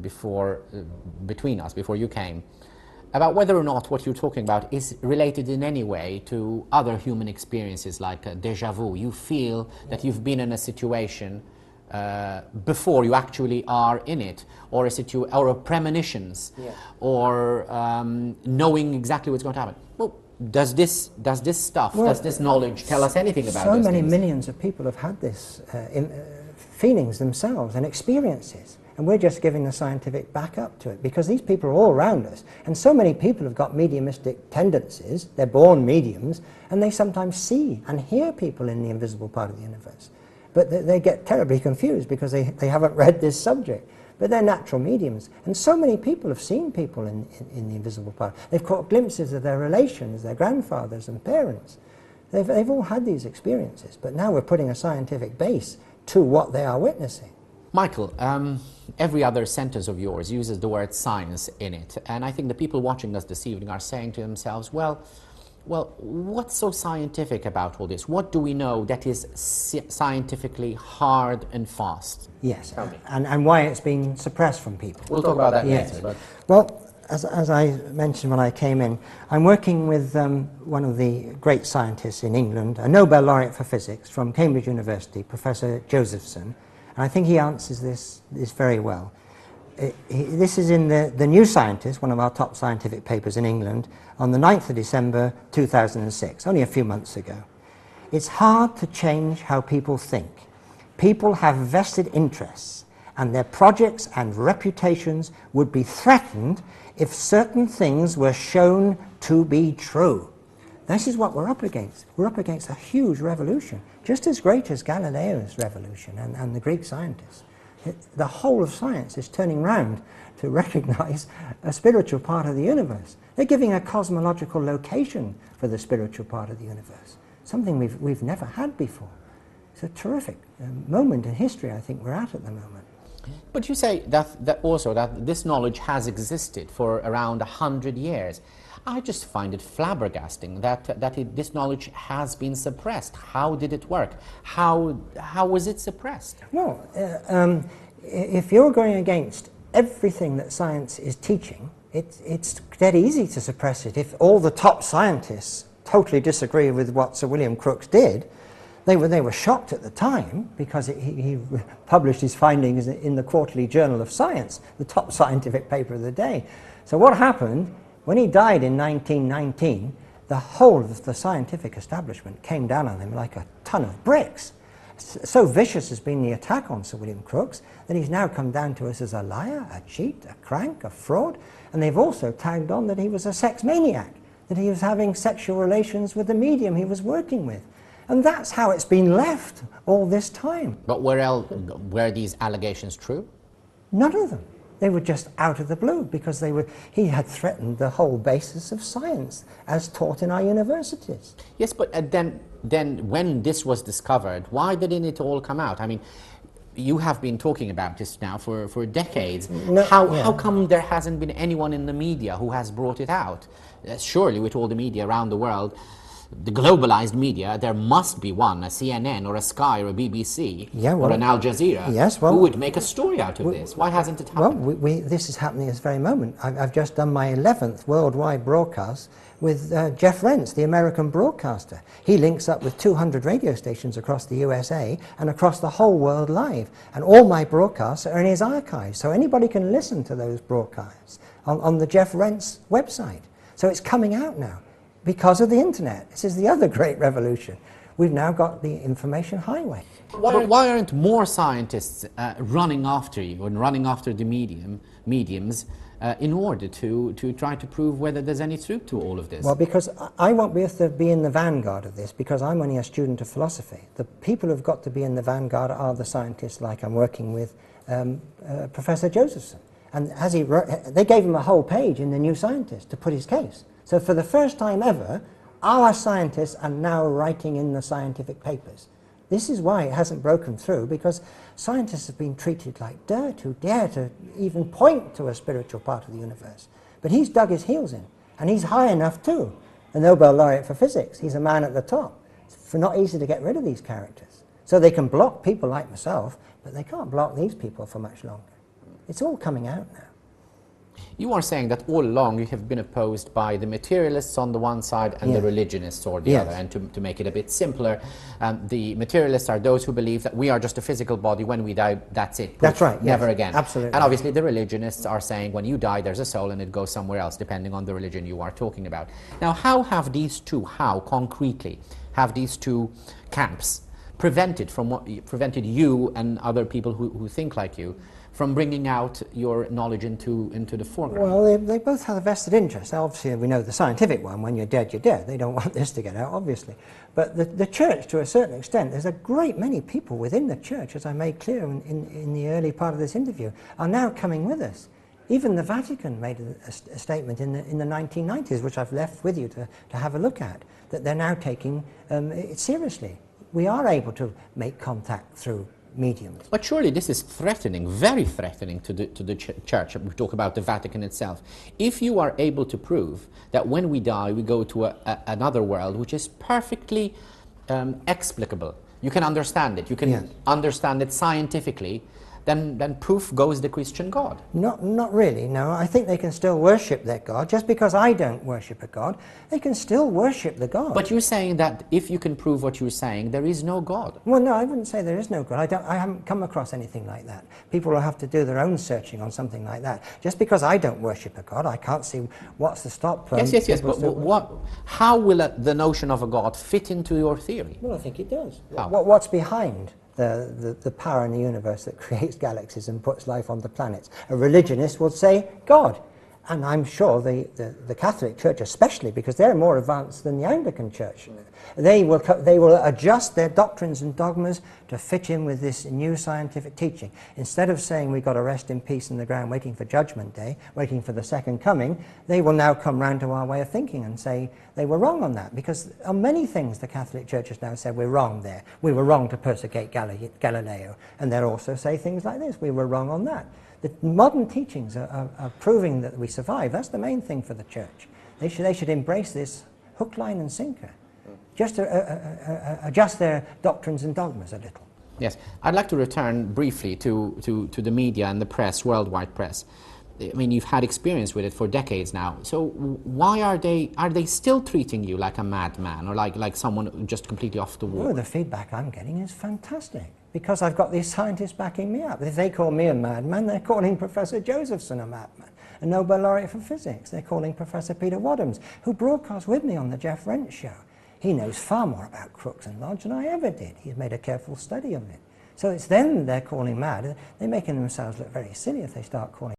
before, between us, before you came, about whether or not what you're talking about is related in any way to other human experiences like déjà vu. You feel that you've been in a situation before you actually are in it, or or premonitions, or knowing exactly what's going to happen. Well, does this knowledge tell us anything about so those many things? millions of people have had this feelings themselves and experiences, and we're just giving the scientific backup to it because these people are all around us, and so many people have got mediumistic tendencies. They're born mediums, and they sometimes see and hear people in the invisible part of the universe, but they get terribly confused because they haven't read this subject. But they're natural mediums, and so many people have seen people in the invisible part. They've caught glimpses of their relations, their grandfathers and parents. They've all had these experiences, but now we're putting a scientific base to what they are witnessing. Michael, every other sentence of yours uses the word science in it, and I think the people watching us this evening are saying to themselves, well, what's so scientific about all this? What do we know that is scientifically hard and fast? Yes, and why it's been suppressed from people. We'll talk about that yes. later. But well, as I mentioned when I came in, I'm working with one of the great scientists in England, a Nobel laureate for physics from Cambridge University, Professor Josephson, and I think he answers this very well. This is in the New Scientist, one of our top scientific papers in England, on the 9th of December 2006, only a few months ago. It's hard to change how people think. People have vested interests, and their projects and reputations would be threatened if certain things were shown to be true. This is what we're up against. We're up against a huge revolution, just as great as Galileo's revolution and the Greek scientists. The whole of science is turning round to recognize a spiritual part of the universe. They're giving a cosmological location for the spiritual part of the universe, something we've never had before. It's a terrific moment in history I think we're at the moment. But you say that also that this knowledge has existed for around 100 years. I just find it flabbergasting that this knowledge has been suppressed. How did it work? How was it suppressed? Well, if you're going against everything that science is teaching, it's dead easy to suppress it. If all the top scientists totally disagree with what Sir William Crookes did, they were shocked at the time because he published his findings in the Quarterly Journal of Science, the top scientific paper of the day. So what happened? When he died in 1919, the whole of the scientific establishment came down on him like a ton of bricks. So vicious has been the attack on Sir William Crookes that he's now come down to us as a liar, a cheat, a crank, a fraud, and they've also tagged on that he was a sex maniac, that he was having sexual relations with the medium he was working with. And that's how it's been left all this time. But were these allegations true? None of them. They were just out of the blue because he had threatened the whole basis of science as taught in our universities. Yes, but then when this was discovered, why didn't it all come out? I mean, you have been talking about this now for decades. How come there hasn't been anyone in the media who has brought it out? Surely with all the media around the world, the globalized media, there must be one, a CNN or a Sky or a BBC or an Al Jazeera who would make a story out of this. Why hasn't it happened? Well, this is happening this very moment. I've just done my 11th worldwide broadcast with Jeff Rentz, the American broadcaster. He links up with 200 radio stations across the USA and across the whole world live. And all my broadcasts are in his archives, so anybody can listen to those broadcasts on the Jeff Rentz website. So it's coming out now. Because of the internet. This is the other great revolution. We've now got the information highway. Why aren't more scientists running after you and running after the mediums in order to try to prove whether there's any truth to all of this? Well, because I won't be able to be in the vanguard of this because I'm only a student of philosophy. The people who've got to be in the vanguard are the scientists like I'm working with Professor Josephson. And as they gave him a whole page in the New Scientist to put his case. So for the first time ever, our scientists are now writing in the scientific papers. This is why it hasn't broken through, because scientists have been treated like dirt who dare to even point to a spiritual part of the universe. But he's dug his heels in, and he's high enough too. A Nobel laureate for physics, he's a man at the top. It's not easy to get rid of these characters. So they can block people like myself, but they can't block these people for much longer. It's all coming out now. You are saying that all along you have been opposed by the materialists on the one side and the religionists on the other. And to make it a bit simpler, the materialists are those who believe that we are just a physical body. When we die, that's it. That's right. Never again. Absolutely. And obviously the religionists are saying when you die, there's a soul and it goes somewhere else, depending on the religion you are talking about. Now, how concretely have these two camps prevented you and other people who think like you from bringing out your knowledge into the foreground? Well, they both have a vested interest. Obviously, we know the scientific one, when you're dead, you're dead. They don't want this to get out, obviously. But the church, to a certain extent, there's a great many people within the church, as I made clear in the early part of this interview, are now coming with us. Even the Vatican made a statement in the 1990s, which I've left with you to have a look at, that they're now taking it seriously. We are able to make contact through mediums. But surely this is threatening, very threatening to the church. We talk about the Vatican itself. If you are able to prove that when we die we go to another world which is perfectly explicable, you can understand it, you can understand it scientifically, then proof goes the Christian God. Not really, no. I think they can still worship their God. Just because I don't worship a God, they can still worship the God. But you're saying that if you can prove what you're saying, there is no God. Well, no, I wouldn't say there is no God. I haven't come across anything like that. People will have to do their own searching on something like that. Just because I don't worship a God, I can't see what's the stop. Yes. But how will the notion of a God fit into your theory? Well, I think it does. How? What's behind the power in the universe that creates galaxies and puts life on the planets? A religionist would say God. And I'm sure the Catholic Church especially, because they're more advanced than the Anglican Church, they will adjust their doctrines and dogmas to fit in with this new scientific teaching. Instead of saying we've got to rest in peace in the ground waiting for Judgment Day, waiting for the second coming, they will now come round to our way of thinking and say they were wrong on that. Because on many things the Catholic Church has now said we're wrong there. We were wrong to persecute Galileo. And they'll also say things like this, we were wrong on that. The modern teachings are proving that we survive. That's the main thing for the church. They should embrace this hook, line and sinker. Just to adjust their doctrines and dogmas a little. Yes, I'd like to return briefly to the media and the press, worldwide press. I mean, you've had experience with it for decades now. So why are they still treating you like a madman or like someone just completely off the wall? Oh, the feedback I'm getting is fantastic. Because I've got these scientists backing me up. If they call me a madman, they're calling Professor Josephson a madman, a Nobel laureate for physics. They're calling Professor Peter Wadhams, who broadcast with me on the Jeff Rent show. He knows far more about Crookes and Lodge than I ever did. He's made a careful study of it. So it's them they're calling mad. They're making themselves look very silly if they start calling